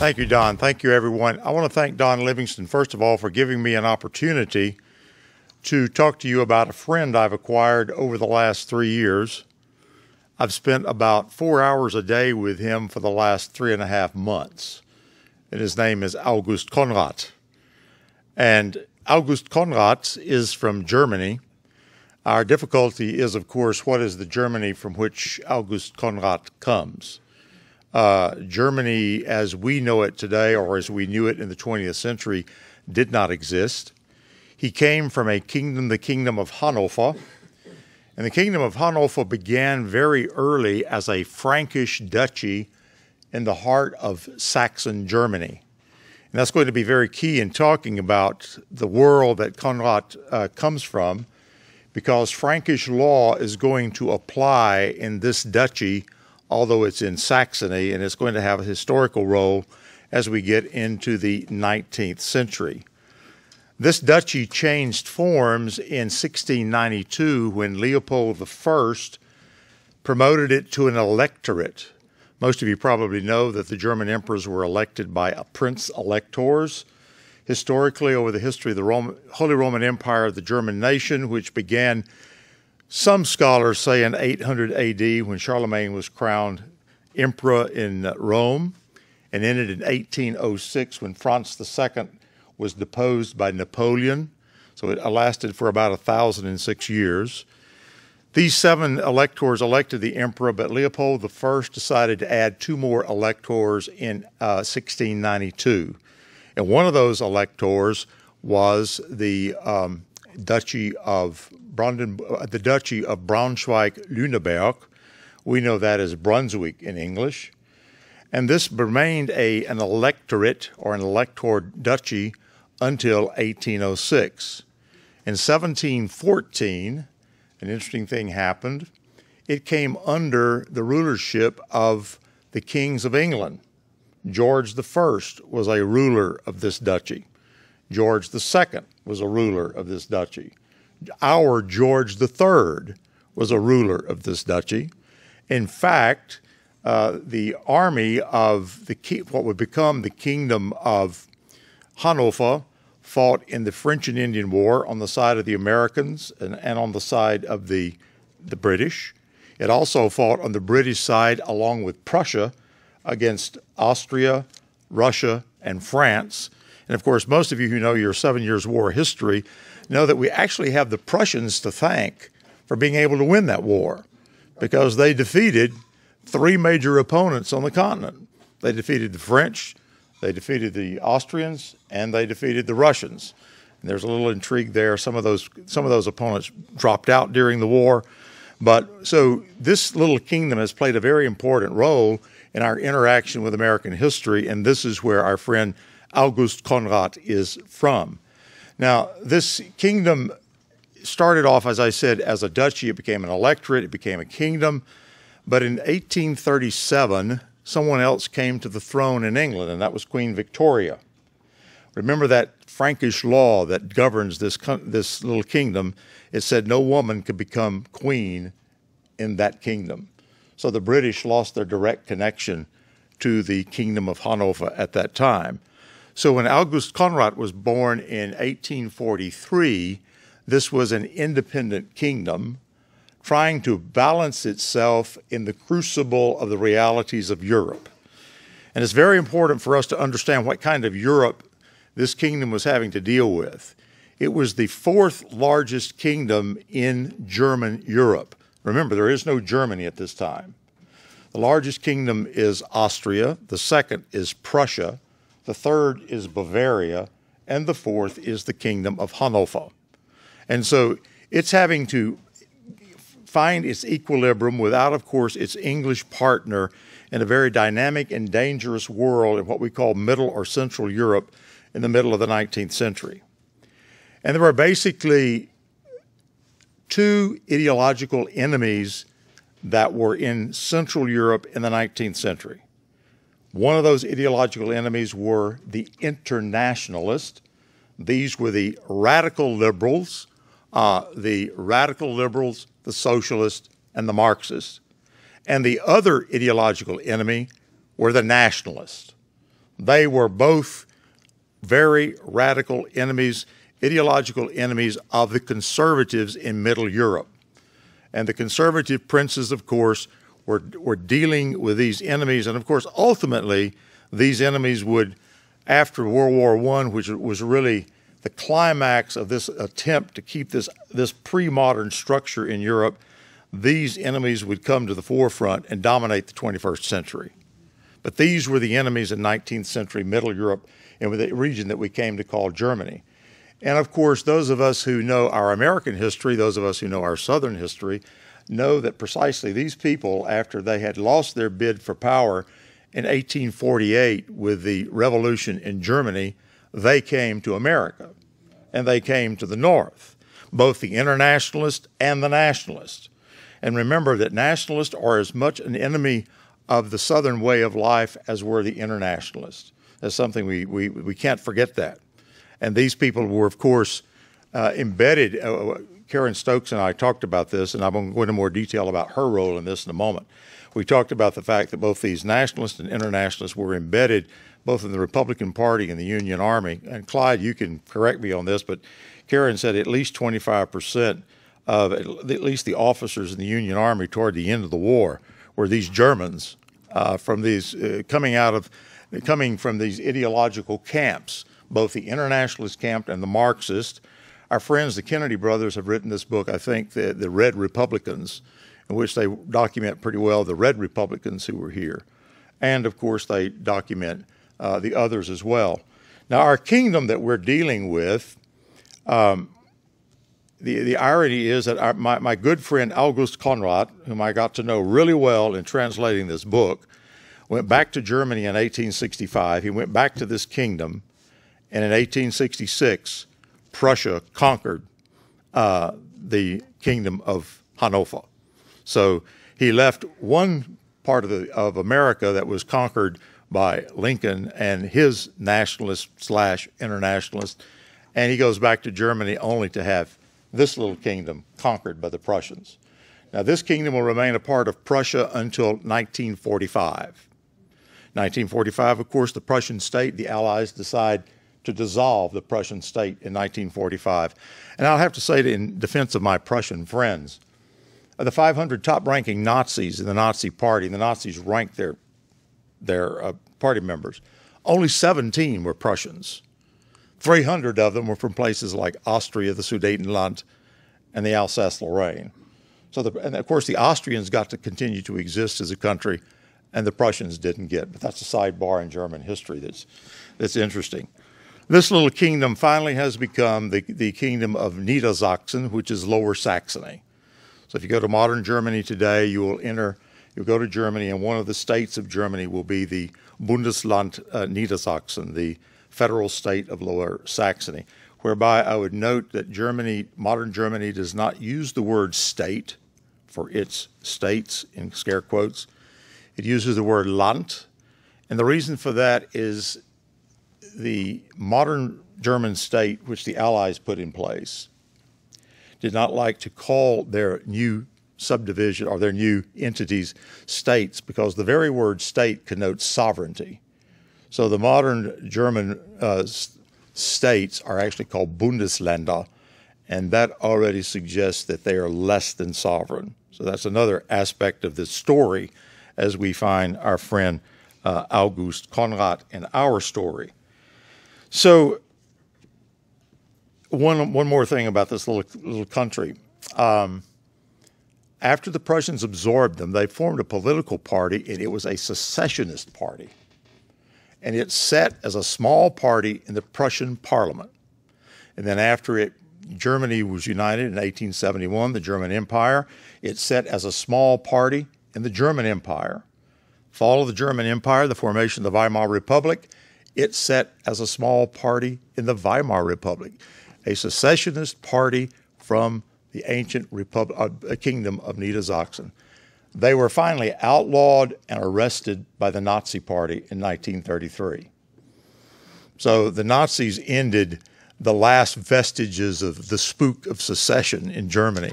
Thank you, Don. Thank you, everyone. I want to thank Don Livingston, first of all, for giving me an opportunity to talk to you about a friend I've acquired over the last 3 years. I've spent about 4 hours a day with him for the last 3.5 months. And his name is August Conrad. And August Conrad is from Germany. Our difficulty is, of course, what is the Germany from which August Conrad comes? Germany, as we know it today, or as we knew it in the 20th century, did not exist. He came from a kingdom, the Kingdom of Hanover. And the Kingdom of Hanover began very early as a Frankish duchy in the heart of Saxon Germany. And that's going to be very key in talking about the world that Conrad comes from, because Frankish law is going to apply in this duchy, although it's in Saxony, and it's going to have a historical role as we get into the 19th century. This duchy changed forms in 1692 when Leopold I promoted it to an electorate. Most of you probably know that the German emperors were elected by prince electors. Historically, over the history of the Holy Roman Empire of the German nation, which began, some scholars say, in 800 AD when Charlemagne was crowned emperor in Rome, and ended in 1806 when Franz II was deposed by Napoleon. So it lasted for about 1,006 years. These 7 electors elected the emperor, but Leopold I decided to add 2 more electors in 1692. And one of those electors was the Duchy of Braunschweig-Lüneburg. We know that as Brunswick in English. And this remained an electorate or an elector duchy until 1806. In 1714, an interesting thing happened. It came under the rulership of the kings of England. George I was a ruler of this duchy. George II was a ruler of this duchy. Our George III was a ruler of this duchy. In fact, the army of what would become the Kingdom of Hanover fought in the French and Indian War on the side of the Americans and on the side of the British. It also fought on the British side along with Prussia against Austria, Russia, and France. And of course, most of you who know your 7 Years' War history know that we actually have the Prussians to thank for being able to win that war, because they defeated 3 major opponents on the continent. They defeated the French, they defeated the Austrians, and they defeated the Russians. And there's a little intrigue there. Some of those opponents dropped out during the war. But so this little kingdom has played a very important role in our interaction with American history, and this is where our friend August Conrad is from. Now, this kingdom started off, as I said, as a duchy. It became an electorate. It became a kingdom. But in 1837, someone else came to the throne in England, and that was Queen Victoria. Remember that Frankish law that governs this little kingdom? It said no woman could become queen in that kingdom. So the British lost their direct connection to the Kingdom of Hanover at that time. So when August Conrad was born in 1843, this was an independent kingdom trying to balance itself in the crucible of the realities of Europe. And it's very important for us to understand what kind of Europe this kingdom was having to deal with. It was the 4th largest kingdom in German Europe. Remember, there is no Germany at this time. The largest kingdom is Austria, the 2nd is Prussia, the 3rd is Bavaria, and the 4th is the Kingdom of Hanover. And so it's having to find its equilibrium without, of course, its English partner in a very dynamic and dangerous world in what we call Middle or Central Europe in the middle of the 19th century. And there were basically 2 ideological enemies that were in Central Europe in the 19th century. One of those ideological enemies were the internationalists. These were the radical liberals, the socialists, and the Marxists. And the other ideological enemy were the nationalists. They were both very radical enemies, ideological enemies of the conservatives in Middle Europe. And the conservative princes, of course, were dealing with these enemies. And, of course, ultimately, these enemies would, after World War I, which was really the climax of this attempt to keep this pre-modern structure in Europe, these enemies would come to the forefront and dominate the 21st century. But these were the enemies in 19th century Middle Europe and with the region that we came to call Germany. And of course, those of us who know our American history, those of us who know our Southern history, know that precisely these people, after they had lost their bid for power in 1848 with the revolution in Germany, they came to America, and they came to the North, both the internationalists and the nationalists. And remember that nationalists are as much an enemy of the Southern way of life as were the internationalists. That's something we can't forget that. And these people were, of course, embedded. Karen Stokes and I talked about this, and I'm going to go into more detail about her role in this in a moment. We talked about the fact that both these nationalists and internationalists were embedded both in the Republican Party and the Union Army. And Clyde, you can correct me on this, but Karen said at least 25% of at least the officers in the Union Army toward the end of the war were these Germans from these coming from these ideological camps, both the internationalist camp and the Marxist. Our friends, the Kennedy brothers, have written this book, I think, the Red Republicans, in which they document pretty well the Red Republicans who were here. And, of course, they document the others as well. Now, our kingdom that we're dealing with, the irony is that my good friend August Conrad, whom I got to know really well in translating this book, went back to Germany in 1865. He went back to this kingdom, and in 1866, Prussia conquered the kingdom of Hanover. So he left one part of America that was conquered by Lincoln and his nationalist/internationalist, and he goes back to Germany only to have this little kingdom conquered by the Prussians. Now, this kingdom will remain a part of Prussia until 1945. 1945, of course, the Prussian state, the Allies decide to dissolve the Prussian state in 1945. And I'll have to say, in defense of my Prussian friends, of the 500 top-ranking Nazis in the Nazi Party, and the Nazis ranked their party members, only 17 were Prussians. 300 of them were from places like Austria, the Sudetenland, and the Alsace-Lorraine. So, and of course, the Austrians got to continue to exist as a country, and the Prussians didn't get. But that's a sidebar in German history that's interesting. This little kingdom finally has become the kingdom of Niedersachsen, which is Lower Saxony. So if you go to modern Germany today, you'll go to Germany, and one of the states of Germany will be the Bundesland Niedersachsen, the federal state of Lower Saxony, whereby I would note that Germany, modern Germany, does not use the word state for its states, in scare quotes. It uses the word Land, and the reason for that is the modern German state, which the Allies put in place, did not like to call their new subdivision or their new entities states, because the very word state connotes sovereignty. So the modern German states are actually called Bundesländer, and that already suggests that they are less than sovereign. So that's another aspect of this story as we find our friend August Conrad in our story. So one more thing about this little country. After the Prussians absorbed them, they formed a political party, and it was a secessionist party. And it sat as a small party in the Prussian parliament. And then after Germany was united in 1871, the German Empire, it sat as a small party in the German Empire. Fall of the German Empire, the formation of the Weimar Republic, it sat as a small party in the Weimar Republic, a secessionist party from the ancient kingdom of Niedersachsen. They were finally outlawed and arrested by the Nazi Party in 1933. So the Nazis ended the last vestiges of the spook of secession in Germany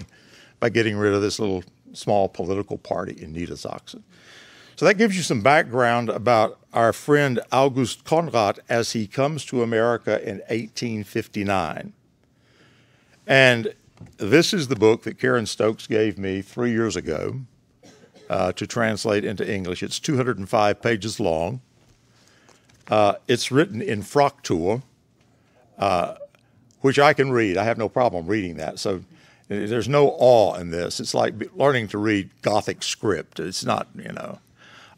by getting rid of this little small political party in Niedersachsen. So that gives you some background about our friend August Conrad as he comes to America in 1859. And this is the book that Karen Stokes gave me 3 years ago to translate into English. It's 205 pages long. It's written in Fraktur, which I can read. I have no problem reading that. So there's no awe in this. It's like learning to read Gothic script. It's not, you know,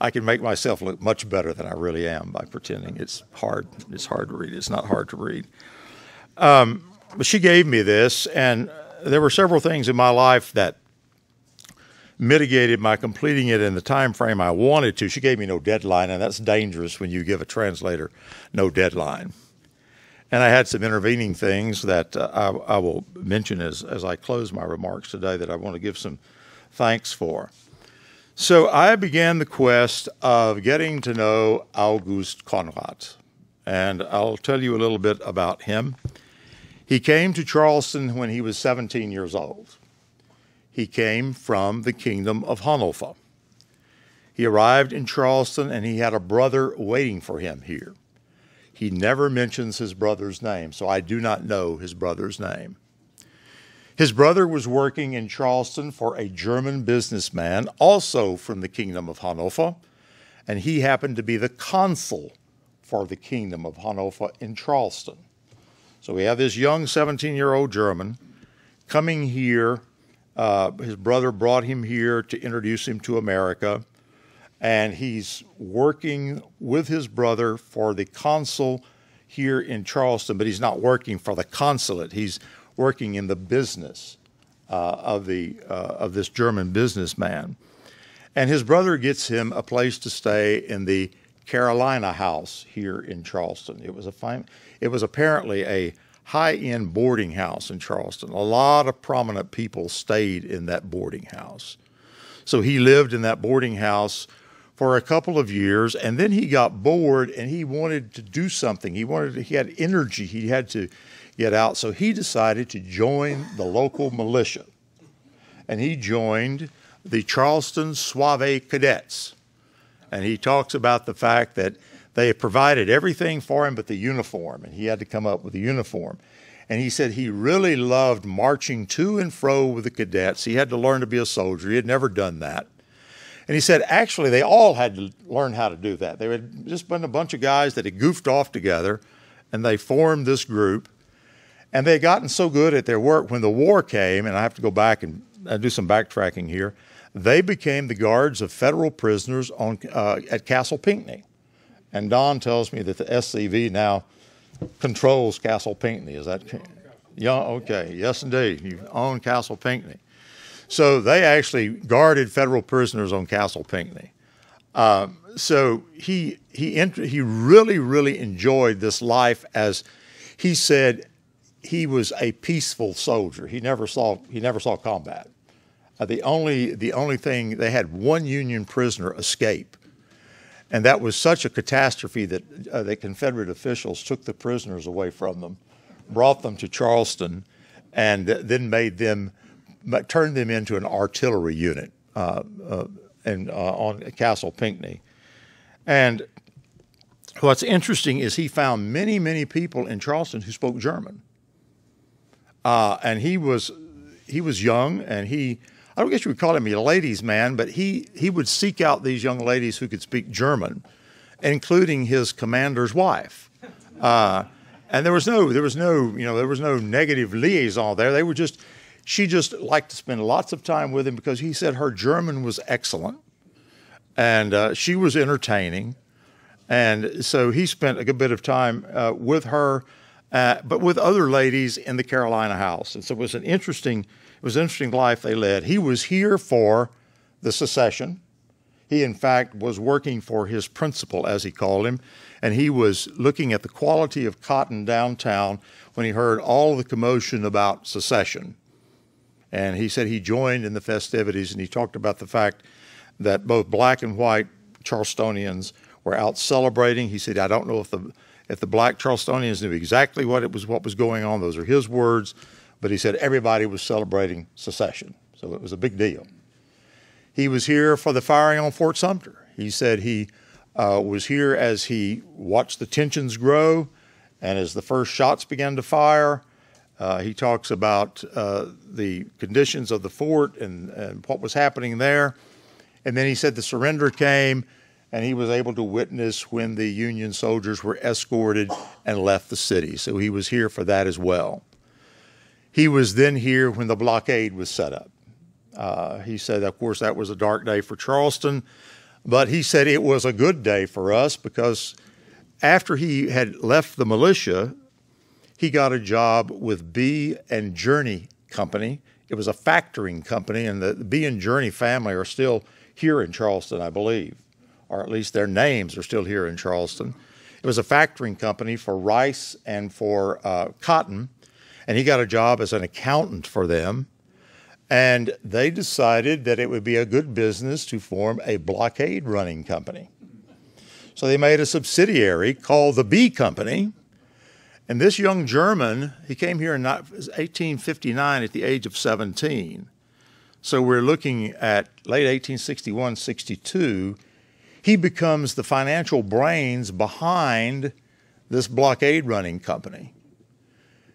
I can make myself look much better than I really am by pretending it's hard. It's hard to read. It's not hard to read. But she gave me this, and there were several things in my life that mitigated my completing it in the time frame I wanted to. She gave me no deadline, and that's dangerous when you give a translator no deadline. And I had some intervening things that I will mention as I close my remarks today that I want to give some thanks for. So I began the quest of getting to know August Conrad, and I'll tell you a little bit about him. He came to Charleston when he was 17 years old. He came from the Kingdom of Hanover. He arrived in Charleston, and he had a brother waiting for him here. He never mentions his brother's name, so I do not know his brother's name. His brother was working in Charleston for a German businessman, also from the Kingdom of Hanover, and he happened to be the consul for the Kingdom of Hanover in Charleston. So we have this young 17-year-old German coming here. His brother brought him here to introduce him to America, and he's working with his brother for the consul here in Charleston, but he's not working for the consulate. He's working in the business of this German businessman. And his brother gets him a place to stay in the Carolina House here in Charleston. It was apparently a high-end boarding house in Charleston. A lot of prominent people stayed in that boarding house. So he lived in that boarding house for a couple of years, and then he got bored and he wanted to do something. He had energy he had to get out, so he decided to join the local militia. And he joined the Charleston Suave Cadets. And he talks about the fact that they provided everything for him but the uniform, and he had to come up with a uniform. And he said he really loved marching to and fro with the cadets. He had to learn to be a soldier. He had never done that. And he said, actually, they all had to learn how to do that. They had just been a bunch of guys that had goofed off together, and they formed this group. And they had gotten so good at their work when the war came, and I have to go back and do some backtracking here, they became the guards of federal prisoners at Castle Pinckney. And Don tells me that the SCV now controls Castle Pinckney. Is that? Yeah, okay. Yes, indeed. You own Castle Pinckney. So they actually guarded federal prisoners on Castle Pinckney. So he really, really enjoyed this life. As he said, he was a peaceful soldier. He never saw combat. The only thing, they had one Union prisoner escape. And that was such a catastrophe that the Confederate officials took the prisoners away from them, brought them to Charleston, and then turned them into an artillery unit on Castle Pinckney. And what's interesting is he found many, many people in Charleston who spoke German. And he was young, and I don't guess you would call him a ladies' man, but he would seek out these young ladies who could speak German, including his commander's wife. And there was no negative liaison there. She just liked to spend lots of time with him because he said her German was excellent, and she was entertaining, and so he spent a good bit of time with her, but with other ladies in the Carolina House. And so it was an interesting life they led. He was here for the secession. He, in fact, was working for his principal, as he called him, and he was looking at the quality of cotton downtown when he heard all the commotion about secession. And he said he joined in the festivities, and he talked about the fact that both black and white Charlestonians were out celebrating. He said, I don't know if the black Charlestonians knew exactly what was going on. Those are his words. But he said everybody was celebrating secession, so it was a big deal. He was here for the firing on Fort Sumter. He said he was here as he watched the tensions grow and as the first shots began to fire. He talks about the conditions of the fort and what was happening there. And then he said the surrender came, and he was able to witness when the Union soldiers were escorted and left the city. So he was here for that as well. He was then here when the blockade was set up. He said, of course, that was a dark day for Charleston, but he said it was a good day for us because after he had left the militia, he got a job with B and Journey Company. It was a factoring company, and the B and Journey family are still here in Charleston, I believe, or at least their names are still here in Charleston. It was a factoring company for rice and for cotton, and he got a job as an accountant for them. And they decided that it would be a good business to form a blockade running company. So they made a subsidiary called the B Company. And this young German, he came here in 1859 at the age of 17. So we're looking at late 1861, 62. He becomes the financial brains behind this blockade running company.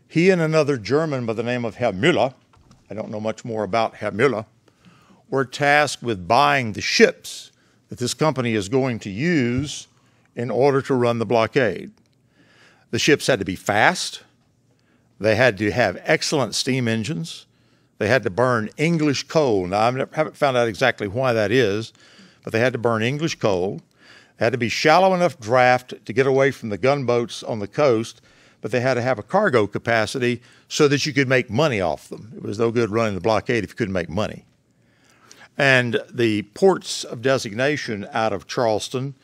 He and another German by the name of Herr Müller, I don't know much more about Herr Müller, were tasked with buying the ships that this company is going to use in order to run the blockade. The ships had to be fast. They had to have excellent steam engines. They had to burn English coal. Now, I haven't found out exactly why that is, but they had to burn English coal. They had to be shallow enough draft to get away from the gunboats on the coast, but they had to have a cargo capacity so that you could make money off them. It was no good running the blockade if you couldn't make money. And the ports of designation out of Charleston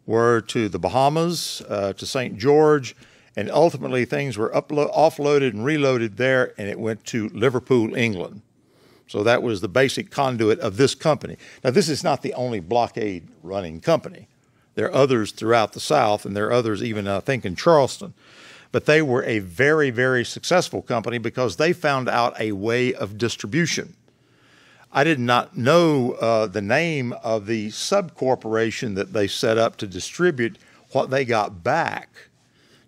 were to the Bahamas, to St. George, and ultimately things were offloaded and reloaded there, and it went to Liverpool, England. So that was the basic conduit of this company. Now, this is not the only blockade running company. There are others throughout the South, and there are others even, I think, in Charleston. But they were a very, very successful company because they found out a way of distribution. I did not know the name of the sub-corporation that they set up to distribute what they got back.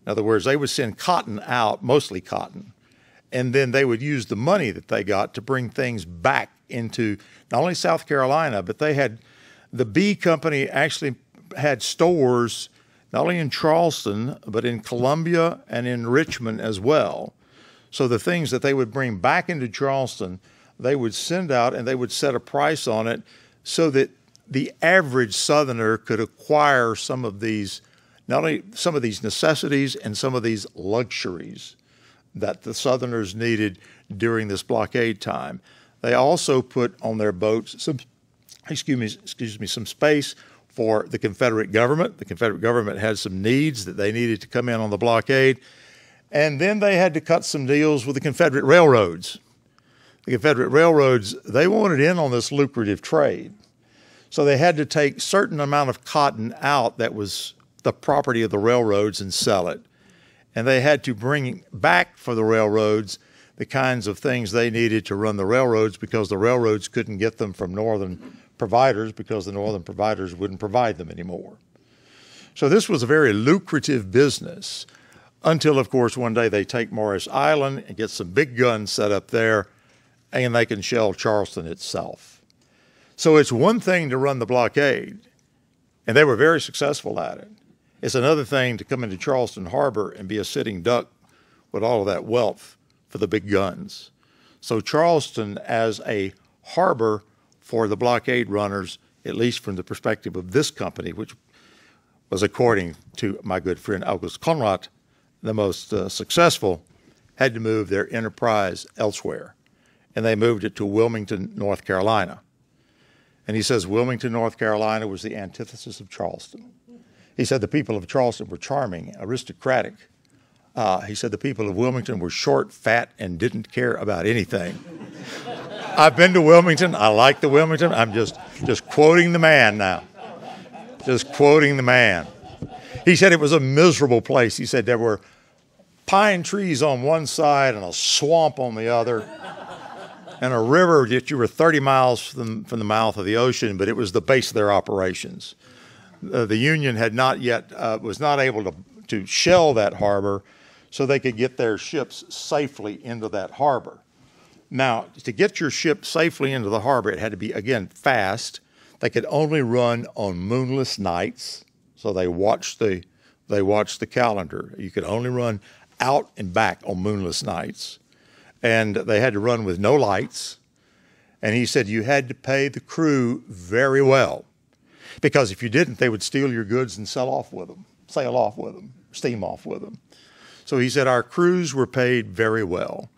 In other words, they would send cotton out, mostly cotton, and then they would use the money that they got to bring things back into not only South Carolina, but they had, the B Company actually had stores not only in Charleston, but in Columbia and in Richmond as well. So the things that they would bring back into Charleston, they would send out and they would set a price on it so that the average Southerner could acquire some of these, not only some of these necessities and some of these luxuries that the Southerners needed during this blockade time. They also put on their boats some, some space for the Confederate government. The Confederate government had some needs that they needed to come in on the blockade. And then they had to cut some deals with the Confederate railroads. The Confederate railroads, they wanted in on this lucrative trade. So they had to take a certain amount of cotton out that was the property of the railroads and sell it. And they had to bring back for the railroads the kinds of things they needed to run the railroads because the railroads couldn't get them from northern providers because the northern providers wouldn't provide them anymore. So this was a very lucrative business until, of course, one day they take Morris Island and get some big guns set up there and they can shell Charleston itself. So it's one thing to run the blockade, and they were very successful at it. It's another thing to come into Charleston Harbor and be a sitting duck with all of that wealth for the big guns. So Charleston as a harbor for the blockade runners, at least from the perspective of this company, which was, according to my good friend August Conrad, the most successful, had to move their enterprise elsewhere. And they moved it to Wilmington, North Carolina. And he says Wilmington, North Carolina was the antithesis of Charleston. He said the people of Charleston were charming, aristocratic. He said the people of Wilmington were short, fat, and didn't care about anything. I've been to Wilmington. I like the Wilmington. I'm just quoting the man now. Just quoting the man. He said it was a miserable place. He said there were pine trees on one side and a swamp on the other. and a river that you were 30 miles from the mouth of the ocean, but it was the base of their operations. The Union had not yet, was not able to shell that harbor so they could get their ships safely into that harbor. Now, to get your ship safely into the harbor, it had to be, again, fast. They could only run on moonless nights, so they watched the calendar. You could only run out and back on moonless nights. And they had to run with no lights. And he said you had to pay the crew very well, because if you didn't, they would steal your goods and sail off with them, steam off with them. So he said our crews were paid very well.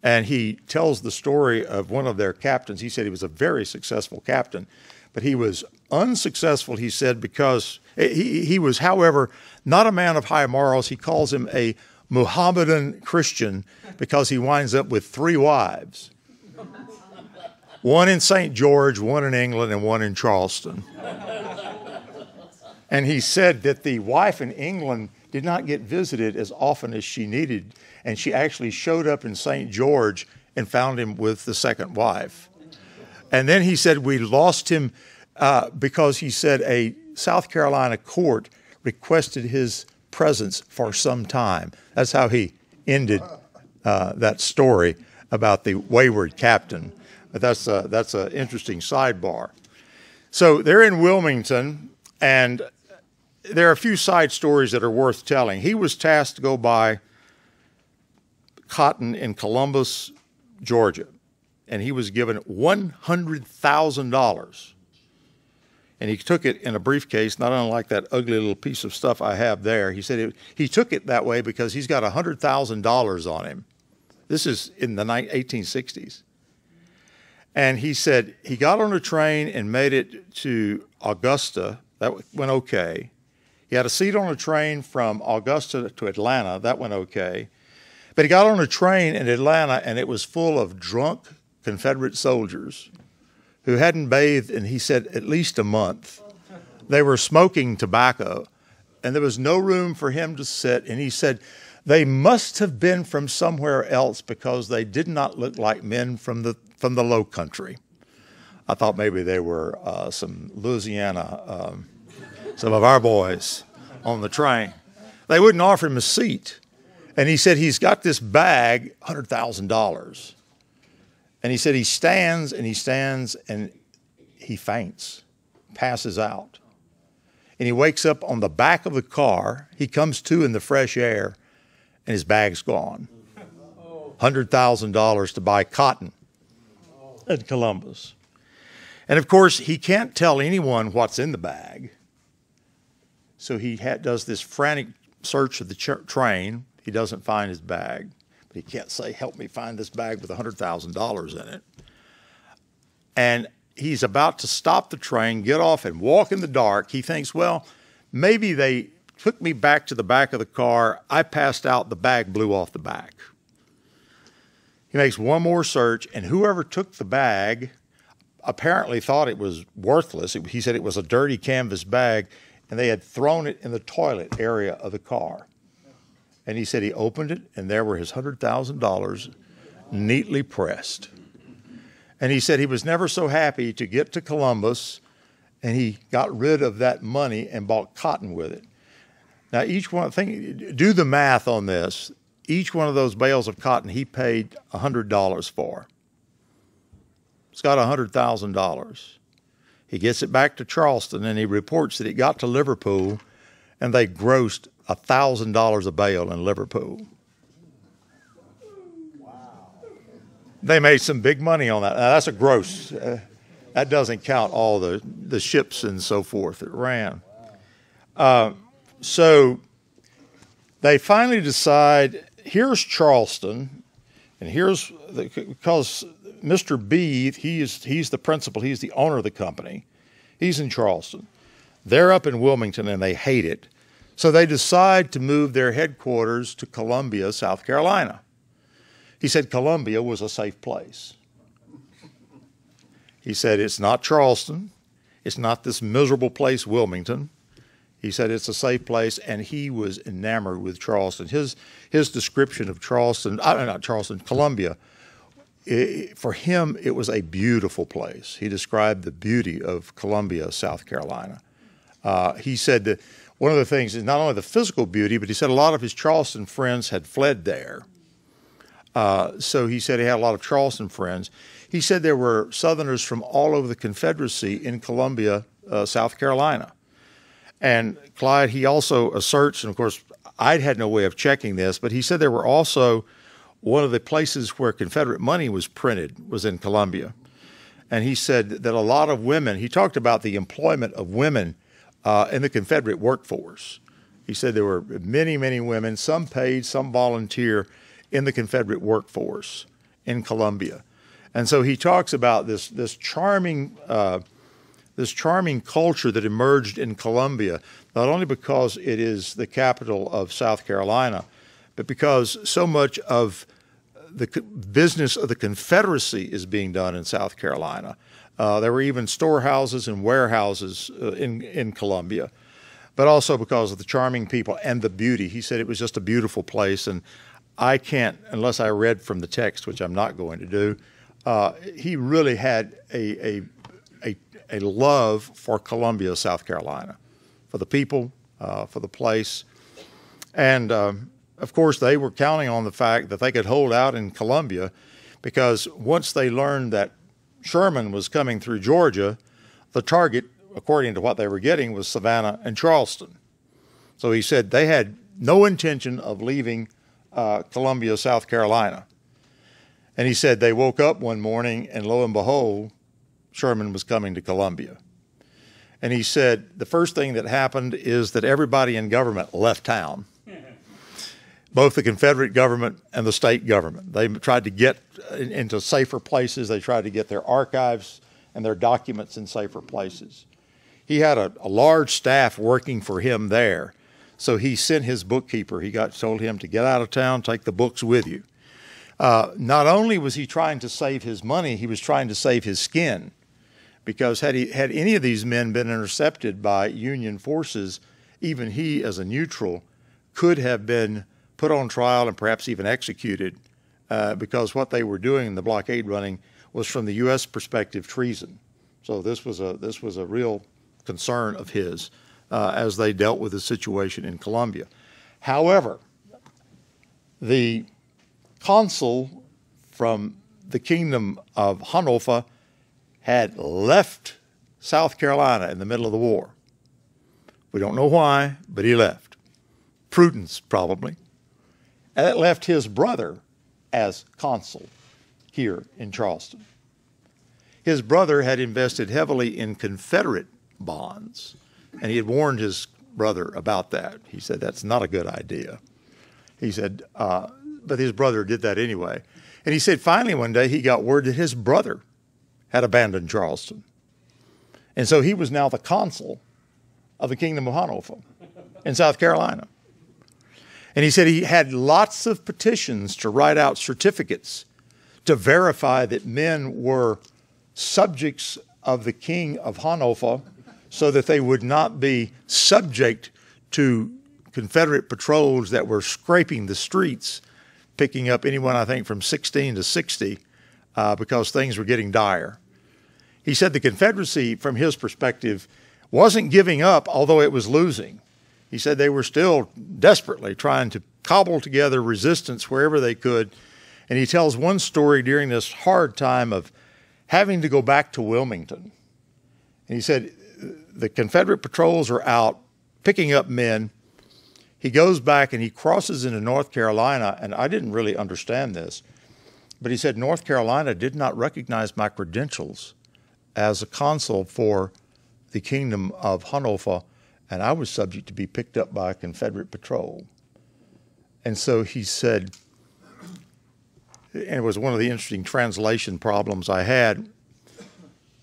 And he tells the story of one of their captains. He said he was a very successful captain, but he was unsuccessful, he said, because he was, however, not a man of high morals. He calls him a Mohammedan Christian because he winds up with 3 wives. One in St. George, one in England, and one in Charleston. And he said that the wife in England did not get visited as often as she needed, and she actually showed up in St. George and found him with the second wife. And then he said we lost him because he said a South Carolina court requested his presence for some time. That's how he ended that story about the wayward captain. But that's an interesting sidebar. So they're in Wilmington, and there are a few side stories that are worth telling. He was tasked to go buy cotton in Columbus, Georgia, and he was given $100,000. And he took it in a briefcase, not unlike that ugly little piece of stuff I have there. He said he took it that way because he's got $100,000 on him. This is in the 1860s. And he said he got on a train and made it to Augusta. That went okay. He had a seat on a train from Augusta to Atlanta. That went okay. But he got on a train in Atlanta, and it was full of drunk Confederate soldiers who hadn't bathed in, he said, at least a month. They were smoking tobacco, and there was no room for him to sit. And he said they must have been from somewhere else because they did not look like men from the Low Country. I thought maybe they were some Louisiana, some of our boys on the train. They wouldn't offer him a seat. And he said he's got this bag, $100,000. And he said he stands and he faints, passes out. And he wakes up on the back of the car. He comes to in the fresh air, and his bag's gone. $100,000 to buy cotton in Columbus. And, of course, he can't tell anyone what's in the bag. So he does this frantic search of the train. He doesn't find his bag. But he can't say, help me find this bag with $100,000 in it. And he's about to stop the train, get off, and walk in the dark. He thinks, well, maybe they took me back to the back of the car. I passed out. The bag blew off the back. He makes one more search, and whoever took the bag apparently thought it was worthless. He said it was a dirty canvas bag, and they had thrown it in the toilet area of the car. And he said he opened it, and there were his $100,000 neatly pressed. And he said he was never so happy to get to Columbus, and he got rid of that money and bought cotton with it. Now, do the math on this. Each one of those bales of cotton he paid $100 for. It's got $100,000. He gets it back to Charleston, and he reports that it got to Liverpool, and they grossed $1,000 a bale in Liverpool. Wow. They made some big money on that. Now, that's a gross. That doesn't count all the ships and so forth that ran. So they finally decide, here's Charleston, and because Mr. B, he's the principal, he's the owner of the company. He's in Charleston. They're up in Wilmington, and they hate it. So they decide to move their headquarters to Columbia, South Carolina. He said Columbia was a safe place. He said it's not Charleston. It's not this miserable place, Wilmington. He said it's a safe place, and he was enamored with Charleston. His description of Columbia for him, it was a beautiful place. He described the beauty of Columbia, South Carolina. He said that one of the things is not only the physical beauty, but he said a lot of his Charleston friends had fled there. So he said he had a lot of Charleston friends. He said there were Southerners from all over the Confederacy in Columbia, South Carolina. And Clyde, he also asserts, and of course, I had no way of checking this, but he said there were also one of the places where Confederate money was printed was in Columbia. And he said that a lot of women, he talked about the employment of women in the Confederate workforce. He said there were many, many women, some paid, some volunteer, in the Confederate workforce in Columbia. And so he talks about this charming culture that emerged in Columbia, not only because it is the capital of South Carolina, but because so much of the business of the Confederacy is being done in South Carolina. There were even storehouses and warehouses in Columbia, but also because of the charming people and the beauty. He said it was just a beautiful place, and I can't, unless I read from the text, which I'm not going to do, he really had a love for Columbia, South Carolina, for the people, for the place. And of course, they were counting on the fact that they could hold out in Columbia, because once they learned that Sherman was coming through Georgia, the target, according to what they were getting, was Savannah and Charleston. So he said they had no intention of leaving Columbia, South Carolina. And he said they woke up one morning and lo and behold, Sherman was coming to Columbia. And he said the first thing that happened is that everybody in government left town, both the Confederate government and the state government. They tried to get into safer places. They tried to get their archives and their documents in safer places. He had a large staff working for him there. So he sent his bookkeeper. He told him to get out of town, take the books with you. Not only was he trying to save his money, he was trying to save his skin, because had any of these men been intercepted by Union forces, even he, as a neutral, could have been put on trial and perhaps even executed, because what they were doing in the blockade running was, from the U.S. perspective, treason. So this was a real concern of his as they dealt with the situation in Columbia. However, the consul from the Kingdom of Hanover had left South Carolina in the middle of the war. We don't know why, but he left. Prudence, probably. And that left his brother as consul here in Charleston. His brother had invested heavily in Confederate bonds, and he had warned his brother about that. He said, that's not a good idea. He said, but his brother did that anyway. And he said finally one day he got word that his brother had abandoned Charleston. And so he was now the consul of the Kingdom of Hanover in South Carolina. And he said he had lots of petitions to write out certificates to verify that men were subjects of the King of Hanover, so that they would not be subject to Confederate patrols that were scraping the streets, picking up anyone, I think, from 16 to 60, because things were getting dire. He said the Confederacy, from his perspective, wasn't giving up, although it was losing. He said they were still desperately trying to cobble together resistance wherever they could. And he tells one story during this hard time of having to go back to Wilmington. And he said the Confederate patrols are out picking up men. He goes back and he crosses into North Carolina, and I didn't really understand this, but he said North Carolina did not recognize my credentials as a consul for the Kingdom of Hanover, and I was subject to be picked up by a Confederate patrol. And so he said, and it was one of the interesting translation problems I had,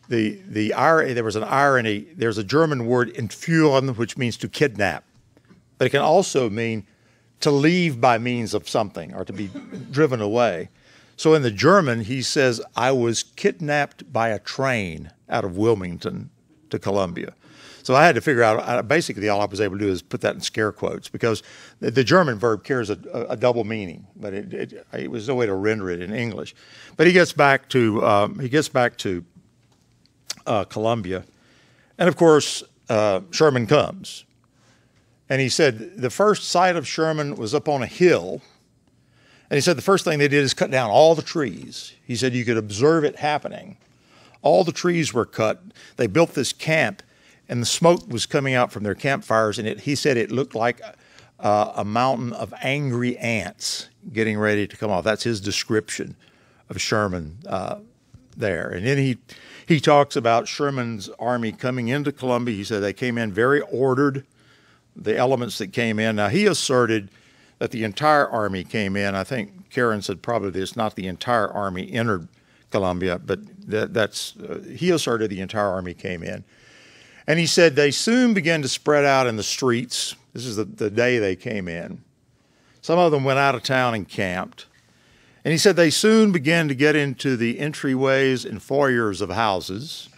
there was an irony. There's a German word, entführen, which means to kidnap, but it can also mean to leave by means of something or to be driven away. So in the German, he says, I was kidnapped by a train out of Wilmington to Columbia. So I had to figure out, basically all I was able to do is put that in scare quotes, because the German verb carries a double meaning, but it was no way to render it in English. But he gets back to Columbia, and of course Sherman comes, and he said the first sight of Sherman was up on a hill, and he said the first thing they did is cut down all the trees. He said you could observe it happening. All the trees were cut. They built this camp, and the smoke was coming out from their campfires, and he said it looked like a mountain of angry ants getting ready to come off. That's his description of Sherman there. And then he talks about Sherman's army coming into Columbia. He said they came in very ordered, the elements that came in. Now, he asserted that the entire army came in. I think Karen said probably it's not the entire army entered Columbia, but he asserted the entire army came in. And he said they soon began to spread out in the streets. This is the day they came in. Some of them went out of town and camped. And he said they soon began to get into the entryways and foyers of houses.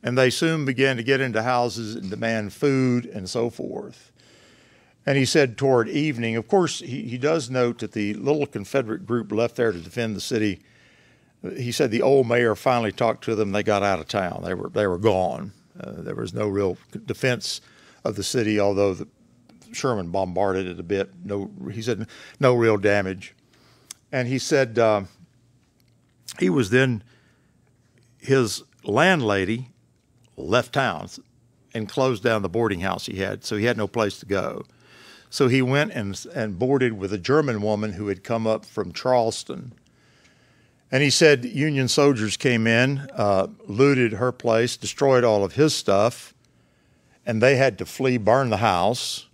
And they soon began to get into houses and demand food and so forth. And he said toward evening, of course, he does note that the little Confederate group left there to defend the city. He said the old mayor finally talked to them. They got out of town. They were gone. There was no real defense of the city, although Sherman bombarded it a bit. He said no real damage. And he said his landlady left town and closed down the boarding house he had, so he had no place to go. So he went and boarded with a German woman who had come up from Charleston. And he said Union soldiers came in, looted her place, destroyed all of his stuff, and they had to flee, burn the house,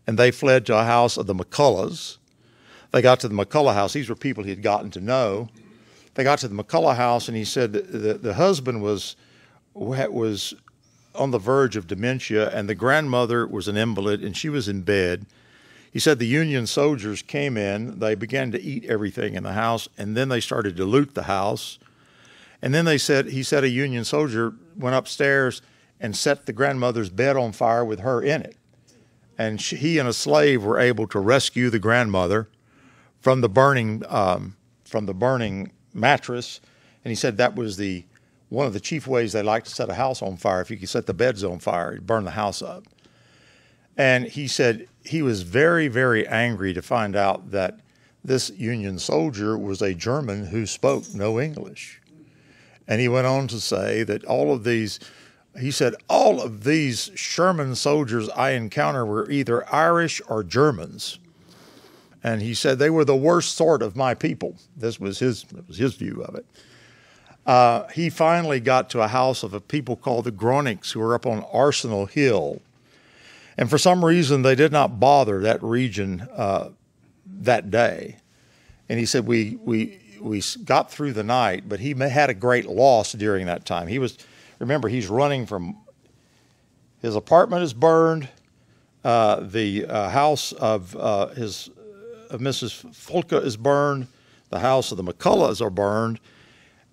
and they fled to a house of the McCulloughs. They got to the McCullough house. These were people he had gotten to know. They got to the McCullough house, and he said the husband was on the verge of dementia, and the grandmother was an invalid, and she was in bed. He said the Union soldiers came in, they began to eat everything in the house, and then they started to loot the house. And then he said a Union soldier went upstairs and set the grandmother's bed on fire with her in it. And he and a slave were able to rescue the grandmother from the burning mattress. And he said that was one of the chief ways they like to set a house on fire. If you could set the beds on fire, it'd burn the house up. And he said he was very, very angry to find out that this Union soldier was a German who spoke no English. And he went on to say that all of these Sherman soldiers I encountered were either Irish or Germans. And he said they were the worst sort of my people. That was his view of it. He finally got to a house of a people called the Gronics, who were up on Arsenal Hill. And for some reason, they did not bother that region that day. And he said, we got through the night, but he had a great loss during that time. Remember, he's running from, his apartment is burned, the house of Mrs. Fulka is burned, the house of the McCulloughs are burned,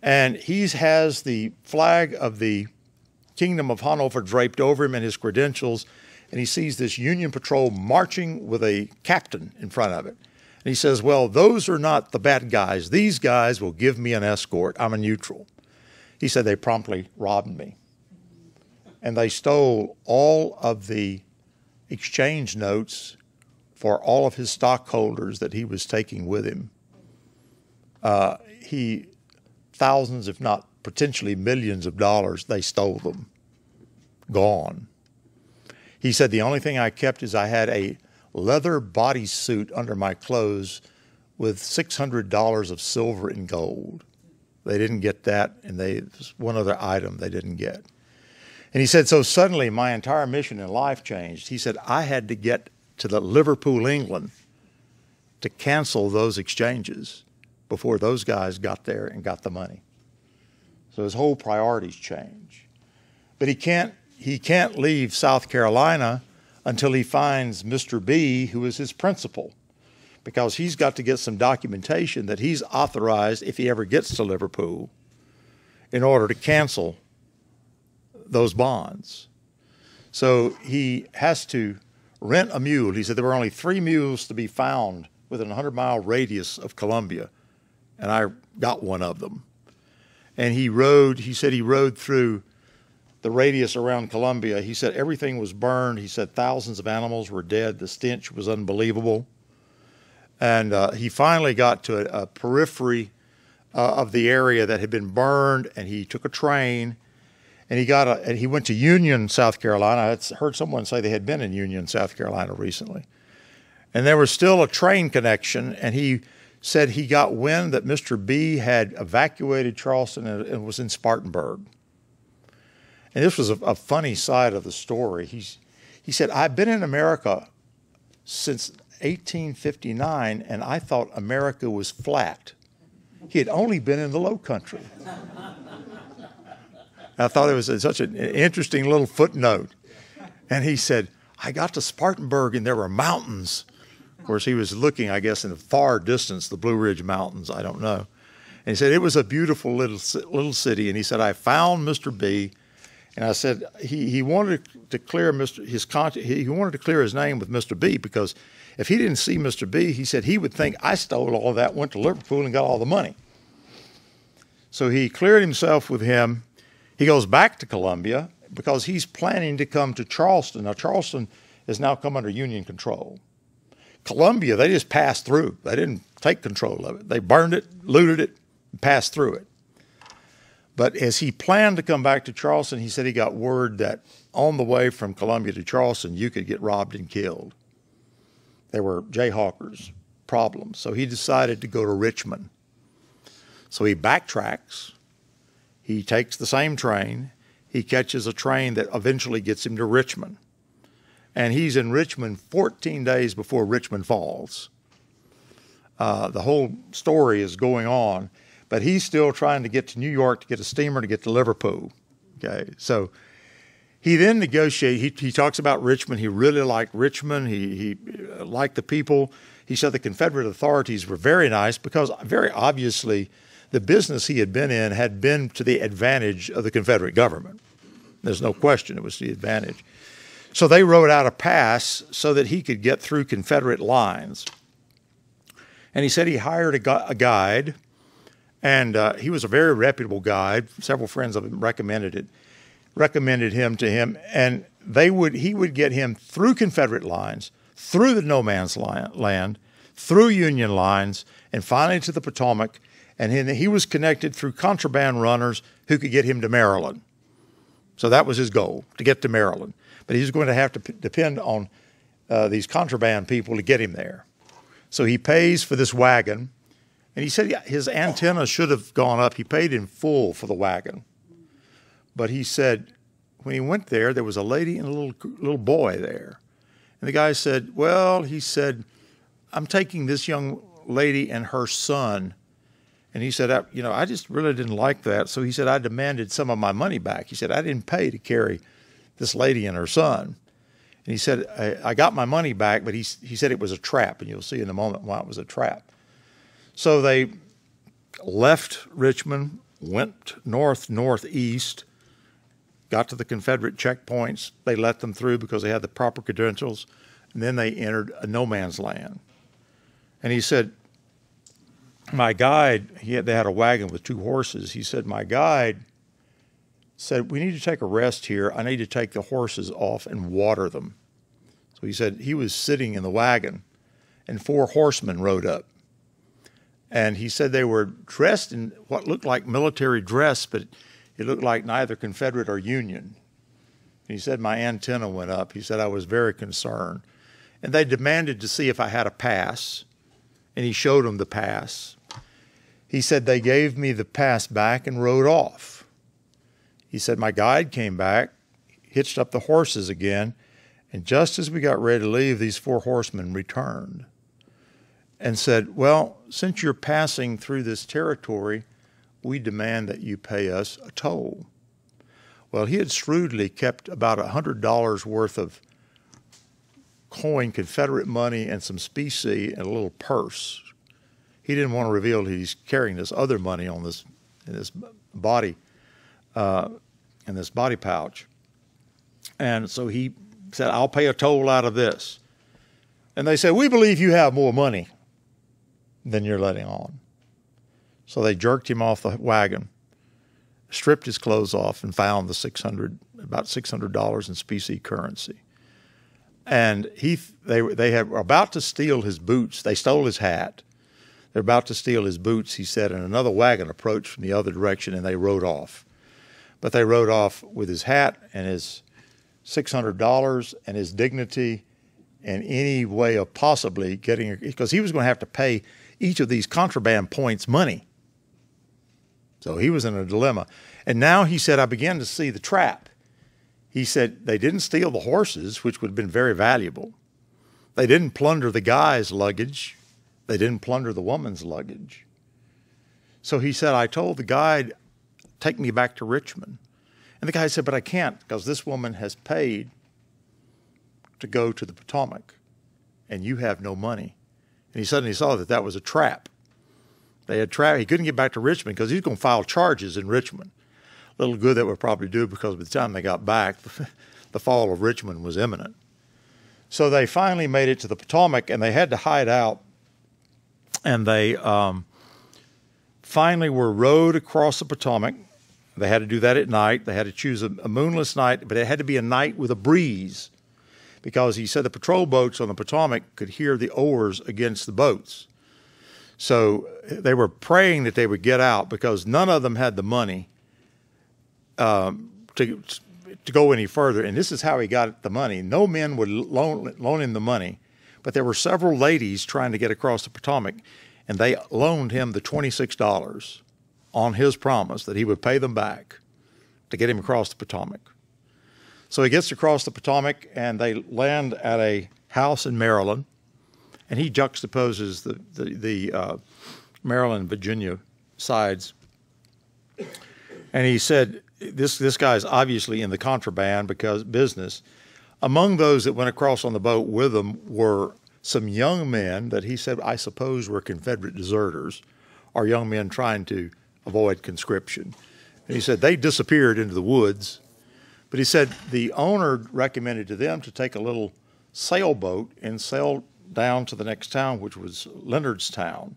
and he has the flag of the Kingdom of Hanover draped over him and his credentials, and he sees this Union patrol marching with a captain in front of it. And he says, well, those are not the bad guys. These guys will give me an escort. I'm a neutral. He said they promptly robbed me. And they stole all of the exchange notes for all of his stockholders that he was taking with him. Thousands, if not potentially millions of dollars, they stole them. Gone. He said, the only thing I kept is I had a leather bodysuit under my clothes with $600 of silver and gold. They didn't get that, and one other item they didn't get. And he said, so suddenly my entire mission in life changed. He said, I had to get to Liverpool, England, to cancel those exchanges before those guys got there and got the money. So his whole priorities change. But he can't leave South Carolina until he finds Mr. B, who is his principal, because he's got to get some documentation that he's authorized, if he ever gets to Liverpool, in order to cancel those bonds. So he has to rent a mule. He said there were only 3 mules to be found within a 100-mile radius of Columbia, and I got one of them. And he said he rode through the radius around Columbia. He said everything was burned. He said thousands of animals were dead. The stench was unbelievable. And he finally got to a periphery of the area that had been burned, and he took a train, and he went to Union, South Carolina. I had heard someone say they had been in Union, South Carolina recently. And there was still a train connection, and he said he got wind that Mr. B had evacuated Charleston and was in Spartanburg. And this was a funny side of the story. He said, I've been in America since 1859, and I thought America was flat. He had only been in the Low Country. I thought it was such an interesting little footnote. And he said, I got to Spartanburg, and there were mountains. Of course, he was looking, I guess, in the far distance, the Blue Ridge Mountains. I don't know. And he said, it was a beautiful little city. And he said, I found Mr. B. And I said, he wanted to clear he wanted to clear his name with Mr. B, because if he didn't see Mr. B, he said he would think I stole all of that, went to Liverpool, and got all the money. So he cleared himself with him. He goes back to Columbia because he's planning to come to Charleston. Now, Charleston has now come under Union control. Columbia, they just passed through. They didn't take control of it. They burned it, looted it, and passed through it. But as he planned to come back to Charleston, he said he got word that on the way from Columbia to Charleston, you could get robbed and killed. There were Jayhawkers, problems. So he decided to go to Richmond. So he backtracks. He takes the same train. He catches a train that eventually gets him to Richmond. And he's in Richmond 14 days before Richmond falls. The whole story is going on, but he's still trying to get to New York to get a steamer to get to Liverpool. Okay, so he then negotiates. He talks about Richmond. He really liked Richmond. He liked the people. He said the Confederate authorities were very nice because very obviously the business he had been to the advantage of the Confederate government. There's no question it was the advantage. So they wrote out a pass so that he could get through Confederate lines. And he said he hired a guide, and he was a very reputable guide. Several friends of him recommended him to him, and he would get him through Confederate lines, through the no man's land, through Union lines, and finally to the Potomac. And he was connected through contraband runners who could get him to Maryland. So that was his goal, to get to Maryland. But he was going to have to depend on these contraband people to get him there. So he pays for this wagon. And he said his antenna should have gone up. He paid in full for the wagon. But he said when he went there, there was a lady and a little boy there. And the guy said, well, he said, I'm taking this young lady and her son. And he said, I just really didn't like that. So he said, I demanded some of my money back. He said, I didn't pay to carry this lady and her son. And he said, I got my money back, but he said it was a trap. And you'll see in a moment why it was a trap. So they left Richmond, went northeast, got to the Confederate checkpoints. They let them through because they had the proper credentials. And then they entered a no man's land. And he said, my guide, they had a wagon with 2 horses. He said, my guide said, we need to take a rest here. I need to take the horses off and water them. So he said he was sitting in the wagon, and 4 horsemen rode up. And he said they were dressed in what looked like military dress, but it looked like neither Confederate or Union. And he said my antenna went up. He said I was very concerned. And they demanded to see if I had a pass, and he showed them the pass. He said they gave me the pass back and rode off. He said my guide came back, hitched up the horses again, and just as we got ready to leave, these 4 horsemen returned and said, well, since you're passing through this territory, we demand that you pay us a toll. Well, he had shrewdly kept about $100 worth of coin, Confederate money, and some specie in a little purse. He didn't want to reveal he's carrying this other money on in this body pouch. And so he said, I'll pay a toll out of this. And they said, we believe you have more money than you're letting on. So they jerked him off the wagon, stripped his clothes off, and found the about $600 in specie currency. And they were about to steal his boots. They stole his hat. They're about to steal his boots, he said, and another wagon approached from the other direction, and they rode off. But they rode off with his hat and his $600 and his dignity and any way of possibly getting, because he was going to have to pay each of these contraband points money. So he was in a dilemma. And now he said, I began to see the trap. He said they didn't steal the horses, which would have been very valuable. They didn't plunder the guy's luggage. They didn't plunder the woman's luggage. So he said, I told the guide, take me back to Richmond. And the guy said, but I can't, because this woman has paid to go to the Potomac, and you have no money. And he suddenly saw that that was a trap. They had trapped. He couldn't get back to Richmond because he was going to file charges in Richmond. Little good that would probably do, because by the time they got back, the fall of Richmond was imminent. So they finally made it to the Potomac, and they had to hide out. And they finally were rowed across the Potomac. They had to do that at night. They had to choose a moonless night, but it had to be a night with a breeze, because he said the patrol boats on the Potomac could hear the oars against the boats. So they were praying that they would get out, because none of them had the money to go any further. And this is how he got the money. No men would loan him the money, but there were several ladies trying to get across the Potomac, and they loaned him the $26 on his promise that he would pay them back to get him across the Potomac. So he gets across the Potomac, and they land at a house in Maryland, and he juxtaposes the Maryland, Virginia sides. And he said, this guy's obviously in the contraband business. Among those that went across on the boat with him were some young men that he said, I suppose, were Confederate deserters, or young men trying to avoid conscription. And he said they disappeared into the woods. But he said the owner recommended to them to take a little sailboat and sail down to the next town, which was Leonardstown.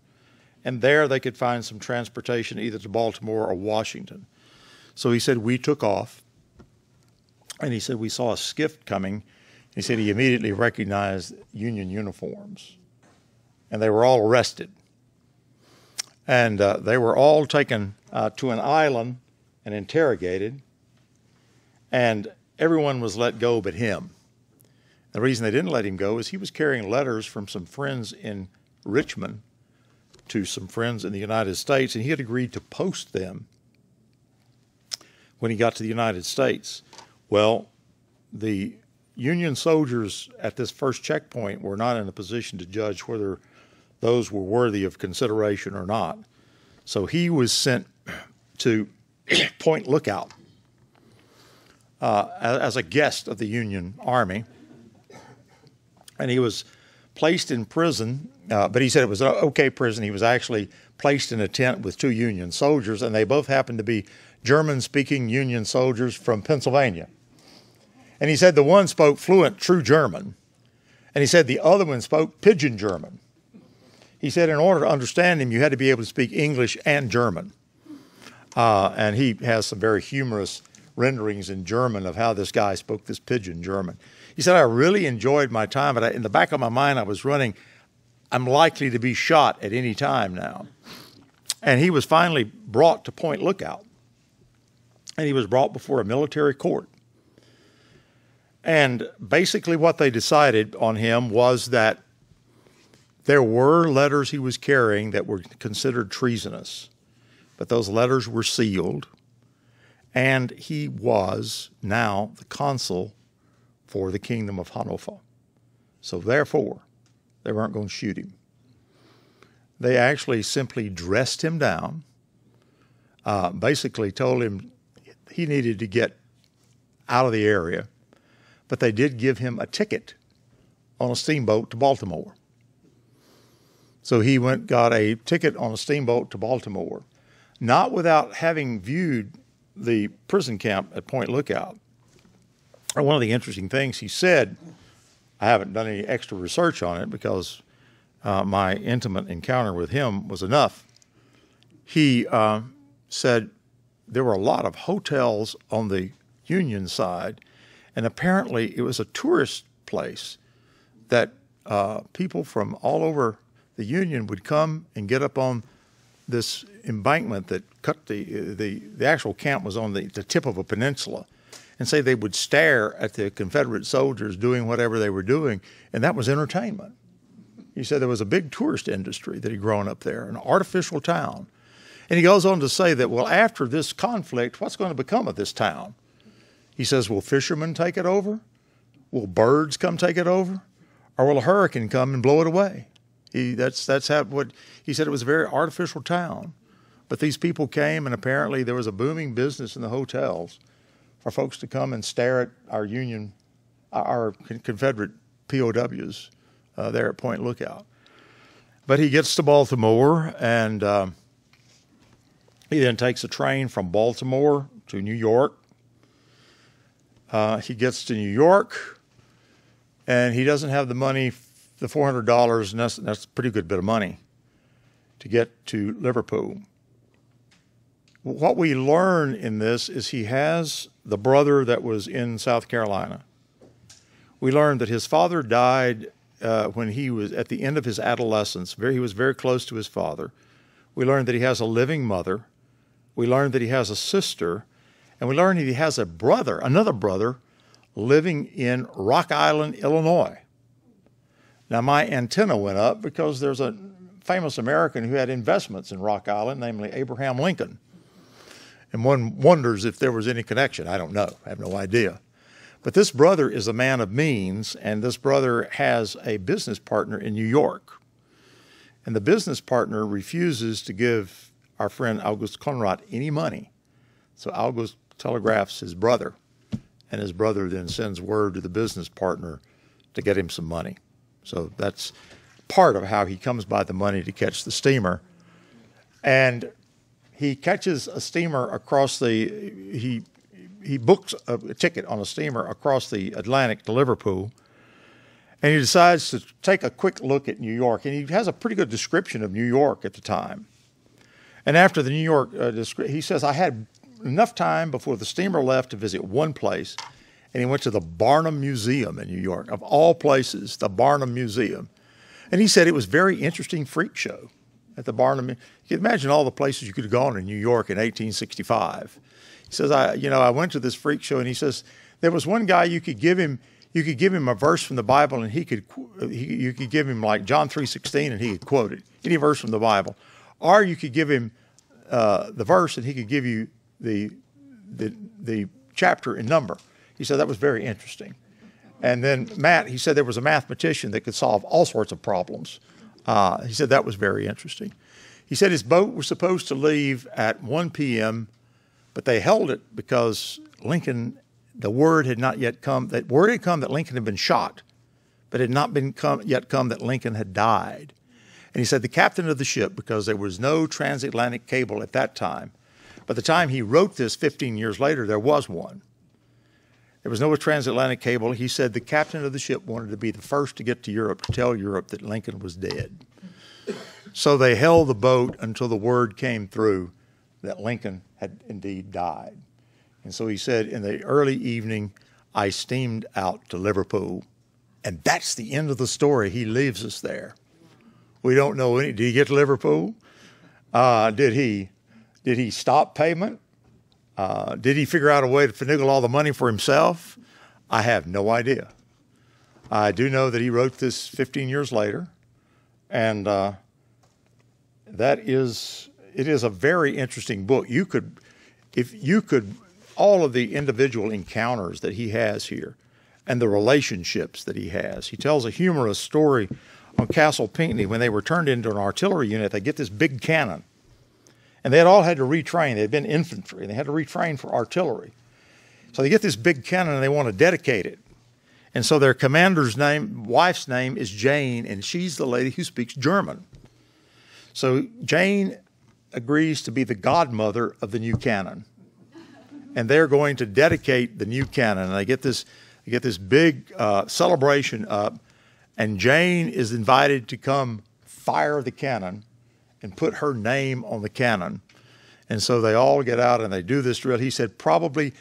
And there they could find some transportation either to Baltimore or Washington. So he said we took off. And he said we saw a skiff coming. He said he immediately recognized Union uniforms. And they were all arrested. And they were all taken to an island and interrogated. And everyone was let go but him. The reason they didn't let him go is he was carrying letters from some friends in Richmond to some friends in the United States, and he had agreed to post them when he got to the United States. Well, the Union soldiers at this first checkpoint were not in a position to judge whether those were worthy of consideration or not. So he was sent to Point Lookout as a guest of the Union Army. And he was placed in prison, but he said it was an okay prison. He was actually placed in a tent with two Union soldiers, and they both happened to be German-speaking Union soldiers from Pennsylvania. And he said the one spoke fluent, true German, and he said the other one spoke pidgin German. He said in order to understand him, you had to be able to speak English and German. And he has some very humorous renderings in German of how this guy spoke this pidgin German. He said, I really enjoyed my time, but in the back of my mind I was running, I'm likely to be shot at any time now. And he was finally brought to Point Lookout. And he was brought before a military court. And basically what they decided on him was that there were letters he was carrying that were considered treasonous, but those letters were sealed, and he was now the consul for the Kingdom of Hanover. So therefore, they weren't going to shoot him. They actually simply dressed him down, basically told him he needed to get out of the area, but they did give him a ticket on a steamboat to Baltimore. So he got a ticket on a steamboat to Baltimore, not without having viewed the prison camp at Point Lookout. one of the interesting things he said, I haven't done any extra research on it because my intimate encounter with him was enough. He said there were a lot of hotels on the Union side, and apparently it was a tourist place that people from all over the Union would come and get up on this embankment that cut the actual camp was on the tip of a peninsula, and say they would stare at the Confederate soldiers doing whatever they were doing, and that was entertainment. He said there was a big tourist industry that had grown up there, an artificial town. And he goes on to say that, well, after this conflict, what's going to become of this town? He says, will fishermen take it over? Will birds come take it over? Or will a hurricane come and blow it away? That's how what he said. It was a very artificial town. But these people came, and apparently there was a booming business in the hotels for folks to come and stare at our Confederate POWs there at Point Lookout. But he gets to Baltimore, and he then takes a train from Baltimore to New York. He gets to New York, and he doesn't have the money, the $400, and that's a pretty good bit of money, to get to Liverpool. What we learn in this is he has the brother that was in South Carolina. We learned that his father died when he was at the end of his adolescence. He was very close to his father. We learned that he has a living mother. We learned that he has a sister. And we learned that he has a brother, another brother, living in Rock Island, Illinois. Now, my antenna went up because there's a famous American who had investments in Rock Island, namely Abraham Lincoln. And one wonders if there was any connection. I don't know. I have no idea. But this brother is a man of means, and this brother has a business partner in New York. And the business partner refuses to give our friend August Conrad any money. So August telegraphs his brother, and his brother then sends word to the business partner to get him some money. So that's part of how he comes by the money to catch the steamer. And he catches a steamer across he books a ticket on a steamer across the Atlantic to Liverpool, and he decides to take a quick look at New York. And he has a pretty good description of New York at the time. And after the New York he says, I had enough time before the steamer left to visit one place, and he went to the Barnum Museum in New York. Of all places, the Barnum Museum. And he said it was a very interesting freak show at the Barnum. You can imagine all the places you could have gone in New York in 1865. He says, I went to this freak show, and he says there was one guy you could give him a verse from the Bible, and you could give him like John 3:16, and he could quote it, any verse from the Bible, or you could give him the verse, and he could give you the chapter and number. He said that was very interesting. And then he said there was a mathematician that could solve all sorts of problems. He said that was very interesting. He said his boat was supposed to leave at 1 p.m., but they held it because Lincoln, the word had not yet come. That word had come that Lincoln had been shot, but it had not yet come that Lincoln had died. And he said the captain of the ship, because there was no transatlantic cable at that time, by the time he wrote this 15 years later, there was one. There was no transatlantic cable. He said the captain of the ship wanted to be the first to get to Europe to tell Europe that Lincoln was dead. So they held the boat until the word came through that Lincoln had indeed died. And so he said, in the early evening, I steamed out to Liverpool. And that's the end of the story. He leaves us there. We don't know did he get to Liverpool? Did he stop payment? Did he figure out a way to finagle all the money for himself? I have no idea. I do know that he wrote this 15 years later, and it is a very interesting book. All of the individual encounters that he has here, and the relationships that he has. He tells a humorous story on Castle Pinckney when they were turned into an artillery unit. They get this big cannon. And they had all had to retrain. They had been infantry, and they had to retrain for artillery. So they get this big cannon, and they want to dedicate it. And so their commander's wife's name is Jane, and she's the lady who speaks German. So Jane agrees to be the godmother of the new cannon. And they're going to dedicate the new cannon. And they get this You get this big celebration up, and Jane is invited to come fire the cannon and put her name on the cannon. And so they all get out and they do this drill. He said probably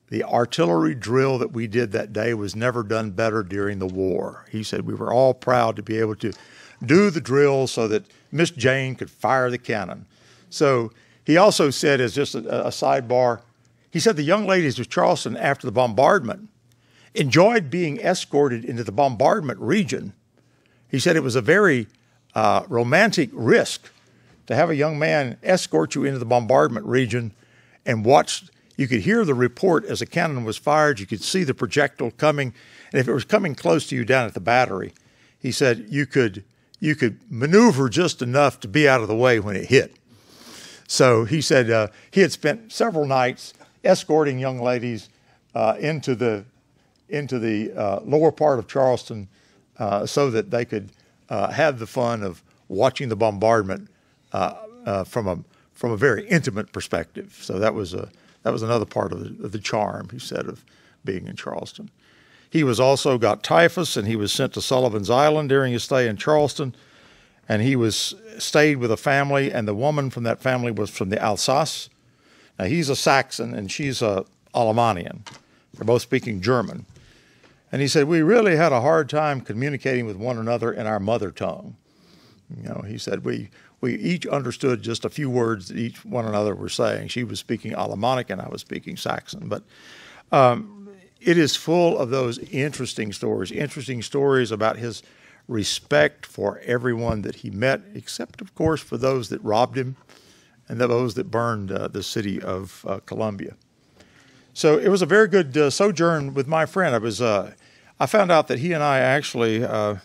the artillery drill that we did that day was never done better during the war. He said we were all proud to be able to do the drill so that Miss Jane could fire the cannon. So he also said, as just a sidebar, he said the young ladies of Charleston after the bombardment enjoyed being escorted into the bombardment region. He said it was a very romantic risk to have a young man escort you into the bombardment region and watch. You could hear the report as a cannon was fired. You could see the projectile coming. And if it was coming close to you down at the battery, he said you could maneuver just enough to be out of the way when it hit. So he said he had spent several nights escorting young ladies into the lower part of Charleston so that they could have the fun of watching the bombardment from a very intimate perspective. So that was another part of the charm, he said, of being in Charleston. He was also got typhus, and he was sent to Sullivan's Island during his stay in Charleston, and he stayed with a family, and the woman from that family was from the Alsace. Now he's a Saxon and she's a Alemannian. They're both speaking German. And he said, we really had a hard time communicating with one another in our mother tongue. You know, he said we each understood just a few words that each one another were saying. She was speaking Alemannic and I was speaking Saxon. But it is full of those interesting stories about his respect for everyone that he met, except, of course, for those that robbed him and those that burned the city of Columbia. So it was a very good sojourn with my friend. I found out that he and I actually have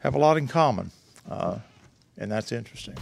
a lot in common, and that's interesting.